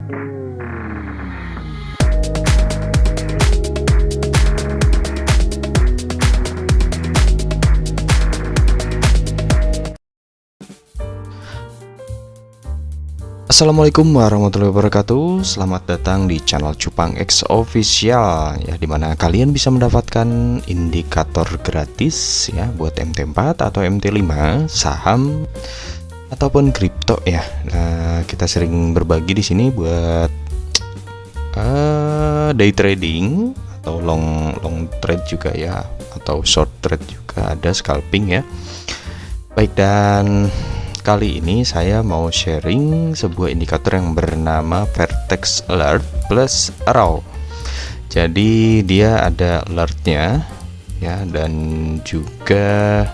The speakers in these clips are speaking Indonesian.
Assalamualaikum warahmatullahi wabarakatuh. Selamat datang di channel Cupang X Official ya, dimana kalian bisa mendapatkan indikator gratis ya buat MT4 atau MT5, saham ataupun kripto ya. Nah, kita sering berbagi di sini buat day trading atau long trade juga ya, atau short trade juga ada, scalping ya. Baik, dan kali ini saya mau sharing sebuah indikator yang bernama Vertex Alert plus Arrow. Jadi dia ada alertnya ya, dan juga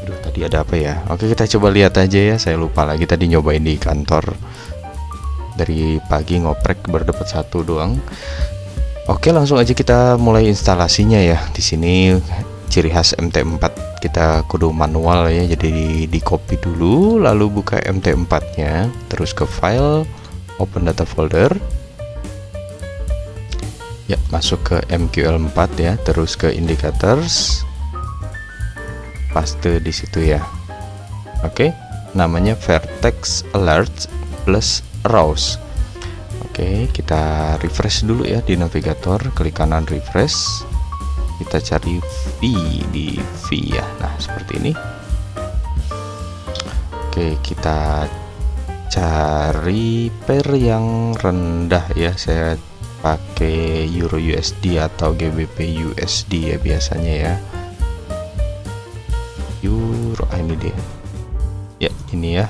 tadi ada apa ya? Oke, kita coba lihat aja ya. Saya lupa lagi tadi nyobain di kantor, dari pagi ngoprek baru dapat satu doang. Oke, langsung aja kita mulai instalasinya ya. Di sini ciri khas MT4 kita kudu manual ya, jadi di copy dulu, lalu buka MT4 nya, terus ke file, open data folder ya, masuk ke MQL4 ya, terus ke indicators, paste di situ ya. Oke, namanya Vertex Alert plus Arrows. Oke, kita refresh dulu ya di navigator, klik kanan refresh, kita cari V di V ya. Nah, seperti ini. Oke, kita cari pair yang rendah ya. Saya pakai Euro USD atau GBP USD ya biasanya ya. Euro, ini dia. Ya, ini ya.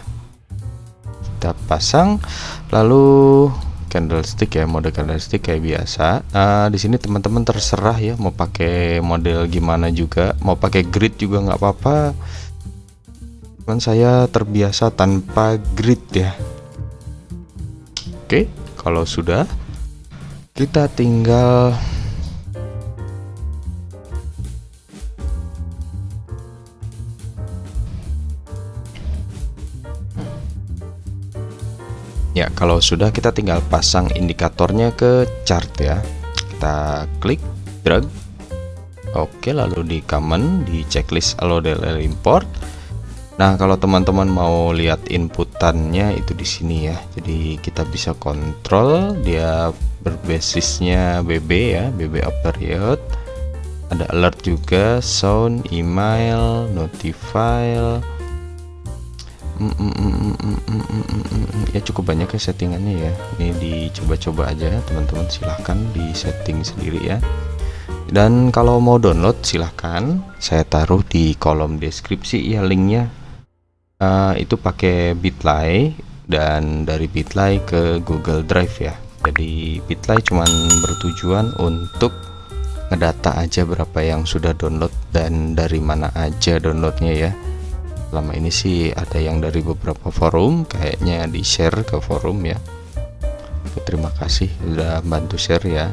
Kita pasang, lalu candlestick ya, mode candlestick kayak biasa. Di sini teman-teman terserah ya, mau pakai model gimana juga, mau pakai grid juga nggak apa-apa. Cuman saya terbiasa tanpa grid ya. Oke, kalau sudah, kita tinggal ya, kalau sudah kita tinggal pasang indikatornya ke chart ya. Kita klik, drag. Oke, lalu di comment, di checklist allow DLL import. Nah, kalau teman-teman mau lihat inputannya itu di sini ya. Jadi kita bisa kontrol, dia berbasisnya BB ya, BB up period. Ada alert juga, sound, email, notify. Ya, cukup banyak ya settingannya ya. Ini dicoba-coba aja teman-teman, silahkan di setting sendiri ya. Dan kalau mau download silahkan, saya taruh di kolom deskripsi ya linknya. Itu pakai Bitly, dan dari Bitly ke Google Drive ya. Jadi Bitly cuman bertujuan untuk ngedata aja berapa yang sudah download dan dari mana aja downloadnya ya. Selama ini sih ada yang dari beberapa forum, kayaknya di share ke forum ya. Terima kasih sudah bantu share ya.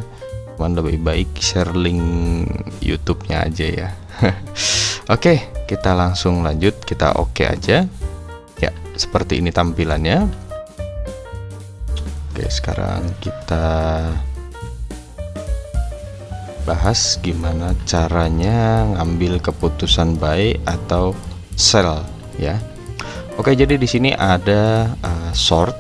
Cuman lebih baik share link YouTube-nya aja ya. Oke, kita langsung lanjut, kita oke aja ya. Seperti ini tampilannya. Oke, sekarang kita bahas gimana caranya ngambil keputusan buy atau sell ya. Oke, jadi di sini ada short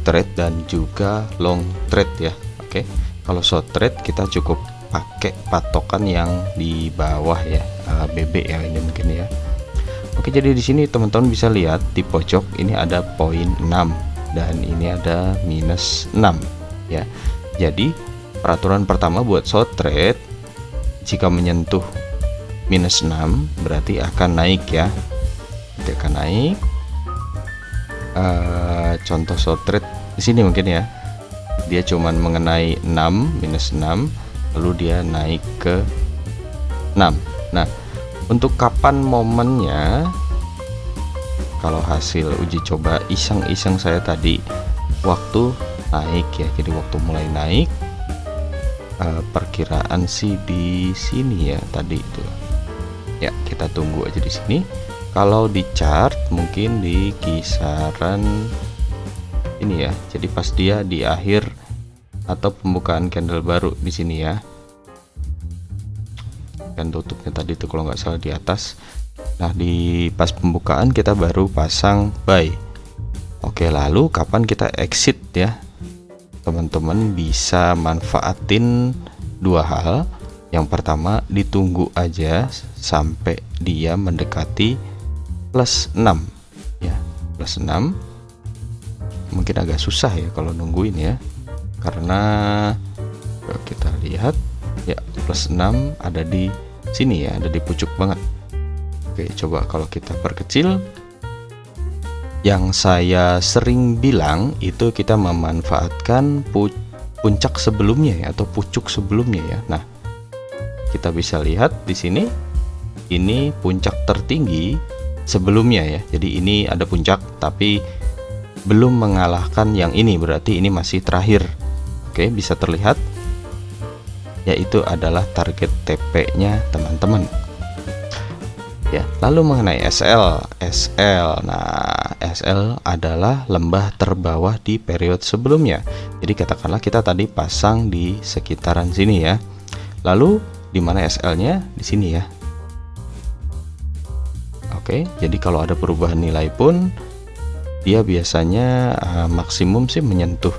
trade dan juga long trade ya. Oke, kalau short trade kita cukup pakai patokan yang di bawah ya, BB ya ini mungkin ya. Oke, jadi di sini teman-teman bisa lihat di pojok ini ada poin 6 dan ini ada minus 6 ya. Jadi peraturan pertama buat short trade, jika menyentuh minus 6 berarti akan naik ya. Dia akan naik. Contoh short trade di sini mungkin ya, dia cuman mengenai 6, minus 6, lalu dia naik ke 6. Nah, untuk kapan momennya, kalau hasil uji coba iseng-iseng saya tadi, waktu naik ya, jadi waktu mulai naik, perkiraan sih di sini ya tadi itu ya. Kita tunggu aja di sini. Kalau di chart mungkin di kisaran ini ya. Jadi pas dia di akhir atau pembukaan candle baru di sini ya. Kan tutupnya tadi tuh kalau nggak salah di atas. Nah, di pas pembukaan kita baru pasang buy. Oke, lalu kapan kita exit ya? Teman-teman bisa manfaatin dua hal. Yang pertama, ditunggu aja sampai dia mendekati plus 6 ya. Plus 6 mungkin agak susah ya kalau nungguin ya. Karena kalau kita lihat ya, plus 6 ada di sini ya, ada di pucuk banget. Oke, coba kalau kita perkecil, yang saya sering bilang itu kita memanfaatkan puncak sebelumnya ya, atau pucuk sebelumnya ya. Nah, kita bisa lihat di sini, ini puncak tertinggi sebelumnya ya. Jadi ini ada puncak tapi belum mengalahkan yang ini, berarti ini masih terakhir. Oke, bisa terlihat, yaitu adalah target TP-nya teman-teman. Ya, lalu mengenai SL. Nah, SL adalah lembah terbawah di periode sebelumnya. Jadi katakanlah kita tadi pasang di sekitaran sini ya. Lalu di mana SL-nya? Di sini ya. Oke, jadi kalau ada perubahan nilai pun dia biasanya maksimum sih menyentuh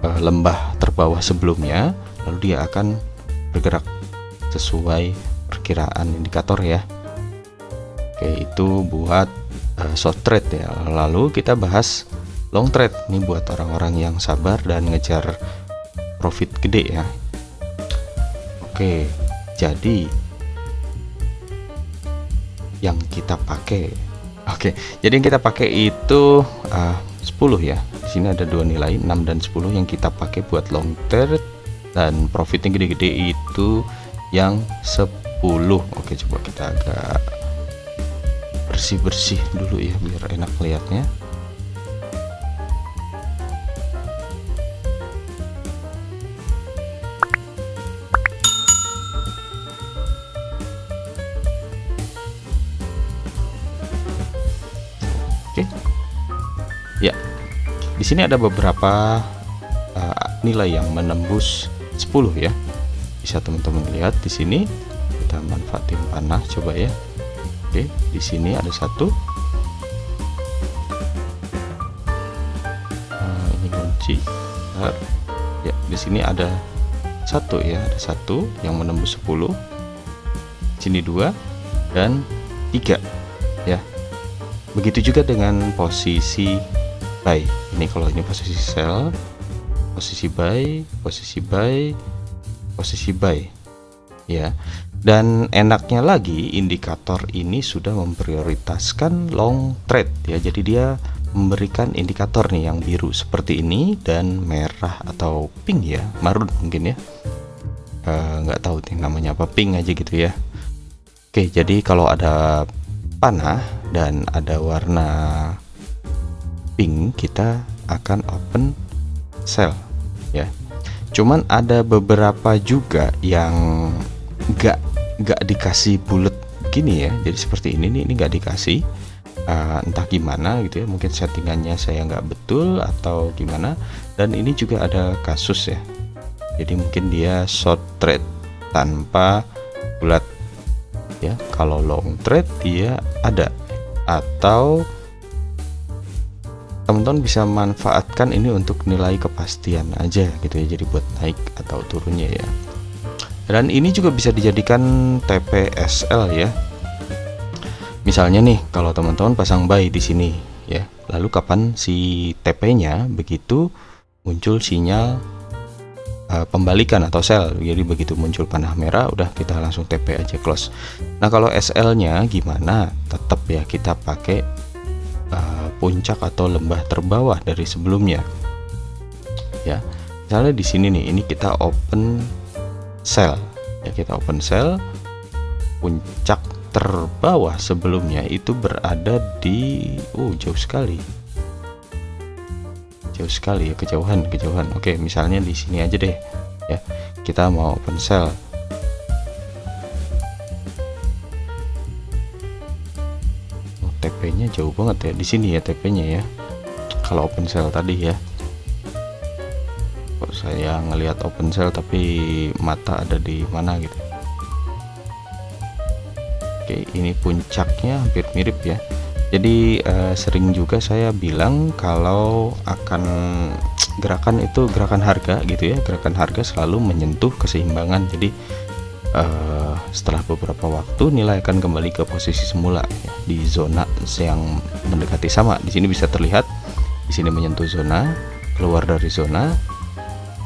lembah terbawah sebelumnya, lalu dia akan bergerak sesuai perkiraan indikator ya. Oke, itu buat short trade ya. Lalu kita bahas long trade. Ini buat orang-orang yang sabar dan ngejar profit gede ya. Oke, jadi yang kita pakai, jadi yang kita pakai itu 10 ya. Di sini ada dua nilai 6 dan 10 yang kita pakai buat long trade, dan profitnya gede-gede itu yang 10. Oke, coba kita agak bersih-bersih dulu ya biar enak lihatnya. Oke. Ya. Di sini ada beberapa nilai yang menembus 10 ya. Bisa teman-teman lihat di sini. Kita manfaatin panah coba ya. Oke, di sini ada satu. Ini kunci. Ya, di sini ada satu ya, ada satu yang menembus 10. Sini 2 dan 3 ya. Begitu juga dengan posisi buy. Ini kalau ini posisi sell, posisi buy, posisi buy, posisi buy ya. Dan enaknya lagi, indikator ini sudah memprioritaskan long trade ya. Jadi dia memberikan indikator nih yang biru seperti ini dan merah atau pink ya, marun mungkin ya. Nggak tahu nih namanya apa, pink aja gitu ya. Oke, jadi kalau ada panah dan ada warna pink, kita akan open sell ya. Cuman ada beberapa juga yang nggak dikasih bulat gini ya. Jadi seperti ini nggak dikasih, entah gimana gitu ya, mungkin settingannya saya nggak betul atau gimana. Dan ini juga ada kasus ya, jadi mungkin dia short trade tanpa bulat ya. Kalau long trade dia ada, atau teman-teman bisa manfaatkan ini untuk nilai kepastian aja gitu ya, jadi buat naik atau turunnya ya. Dan ini juga bisa dijadikan TPSL ya. Misalnya nih, kalau teman-teman pasang buy di sini ya, lalu kapan si TP-nya begitu muncul sinyal pembalikan atau sell. Jadi begitu muncul panah merah, udah kita langsung TP aja close. Nah, kalau SL-nya gimana? Tetap ya kita pakai puncak atau lembah terbawah dari sebelumnya. Ya, misalnya di sini nih, ini kita open sell ya, kita open sell, puncak terbawah sebelumnya itu berada di jauh sekali ya, kejauhan. Oke, misalnya di sini aja deh ya, kita mau open sell. TP-nya jauh banget ya, di sini ya TP-nya ya. kalau open cell tadi ya. Kok saya ngelihat open cell tapi mata ada di mana gitu. Oke, ini puncaknya hampir mirip ya. Jadi sering juga saya bilang kalau akan gerakan itu gerakan harga gitu ya, gerakan harga selalu menyentuh keseimbangan. Jadi setelah beberapa waktu nilai akan kembali ke posisi semula ya, di zona yang mendekati sama. Di sini bisa terlihat, di sini menyentuh zona, keluar dari zona,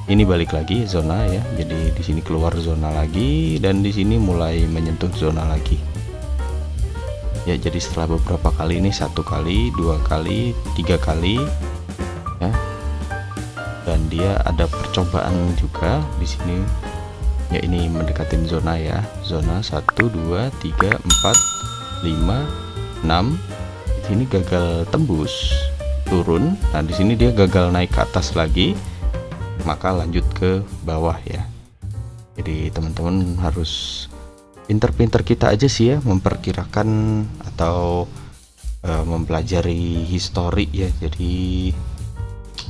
ini balik lagi zona ya. Jadi di sini keluar zona lagi, dan di sini mulai menyentuh zona lagi. Ya, jadi setelah beberapa kali ini, 1 kali, 2 kali, 3 kali ya. Dan dia ada percobaan juga di sini. Ya, ini mendekatin zona ya. Zona 1 2 3 4 5 6. Di sini gagal tembus, turun. Nah, di sini dia gagal naik ke atas lagi, maka lanjut ke bawah ya. Jadi teman-teman harus pinter-pinter kita aja sih ya, memperkirakan atau mempelajari histori ya. Jadi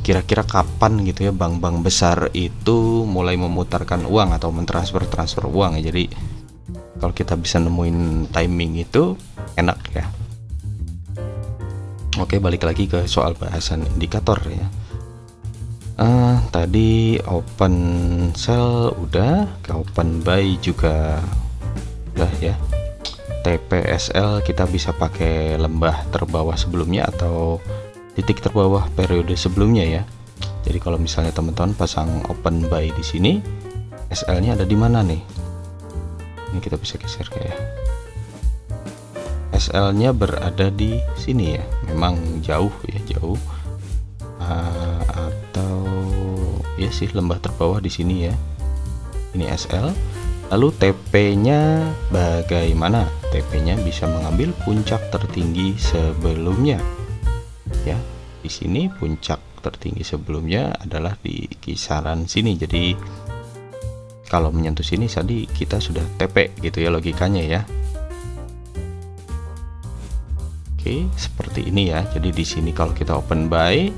kira-kira kapan gitu ya bank-bank besar itu mulai memutarkan uang atau mentransfer uang ya. Jadi kalau kita bisa nemuin timing itu enak ya. Oke, balik lagi ke soal bahasan indikator ya. Tadi open sell udah, open buy juga udah ya. TPSL kita bisa pakai lembah terbawah sebelumnya atau titik terbawah periode sebelumnya ya. Jadi kalau misalnya teman-teman pasang open buy di sini, SL-nya ada di mana nih? Ini kita bisa geser kayak. SL-nya berada di sini ya. Memang jauh ya, jauh. Atau ya sih lembah terbawah di sini ya. Ini SL. Lalu TP-nya bagaimana? TP-nya bisa mengambil puncak tertinggi sebelumnya. Ya, di sini puncak tertinggi sebelumnya adalah di kisaran sini. Jadi kalau menyentuh sini tadi kita sudah TP gitu ya logikanya ya. Oke, seperti ini ya. Jadi di sini kalau kita open buy,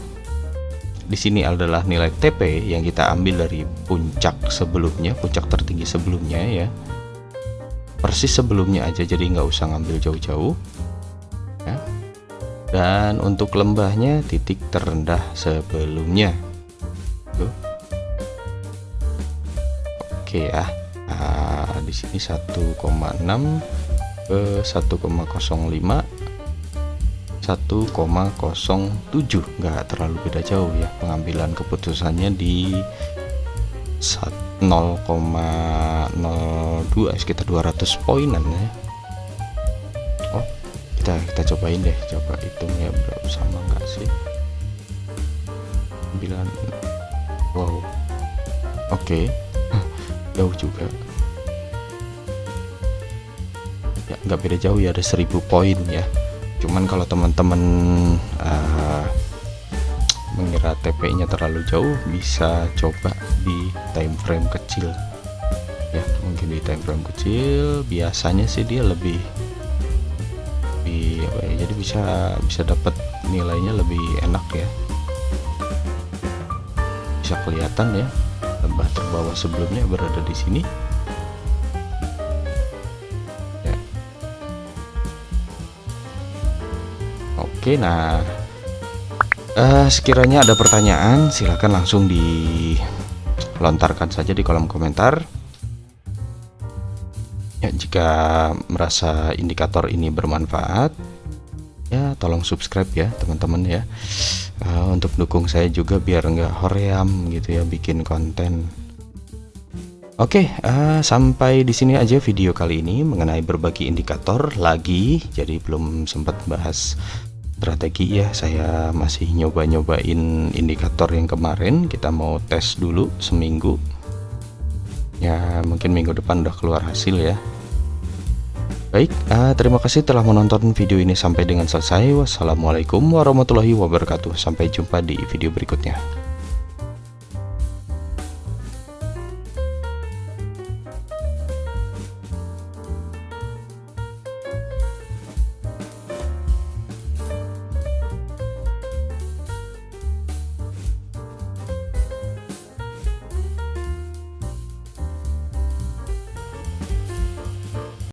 di sini adalah nilai TP yang kita ambil dari puncak sebelumnya, puncak tertinggi sebelumnya ya. Persis sebelumnya aja, jadi nggak usah ngambil jauh-jauh. Ya. Dan untuk lembahnya titik terendah sebelumnya. Tuh. Oke ya. Di sini 1,6 ke 1,05. 1,07, nggak terlalu beda jauh ya. Pengambilan keputusannya di 0,02, sekitar 200 poinan ya. Oh, kita cobain deh, coba hitung ya berapa, sama nggak sih 9. Wow, oke. Jauh juga ya, nggak beda jauh ya, ada 1000 poin ya. Cuman kalau teman-teman mengira TP-nya terlalu jauh, bisa coba di time frame kecil ya. Mungkin di time frame kecil biasanya sih dia lebih apa ya, jadi bisa dapat nilainya lebih enak ya. Bisa kelihatan ya, lembah terbawah sebelumnya berada di sini. Oke, nah sekiranya ada pertanyaan silahkan langsung dilontarkan saja di kolom komentar ya. Jika merasa indikator ini bermanfaat ya, tolong subscribe ya teman-teman ya, untuk dukung saya juga biar nggak hoream gitu ya bikin konten. Oke, sampai di sini aja video kali ini mengenai berbagi indikator lagi. Jadi belum sempat bahas strategi ya, saya masih nyoba-nyobain indikator yang kemarin. Kita mau tes dulu seminggu ya, mungkin minggu depan udah keluar hasil ya. Baik, terima kasih telah menonton video ini sampai dengan selesai. Wassalamualaikum warahmatullahi wabarakatuh. Sampai jumpa di video berikutnya.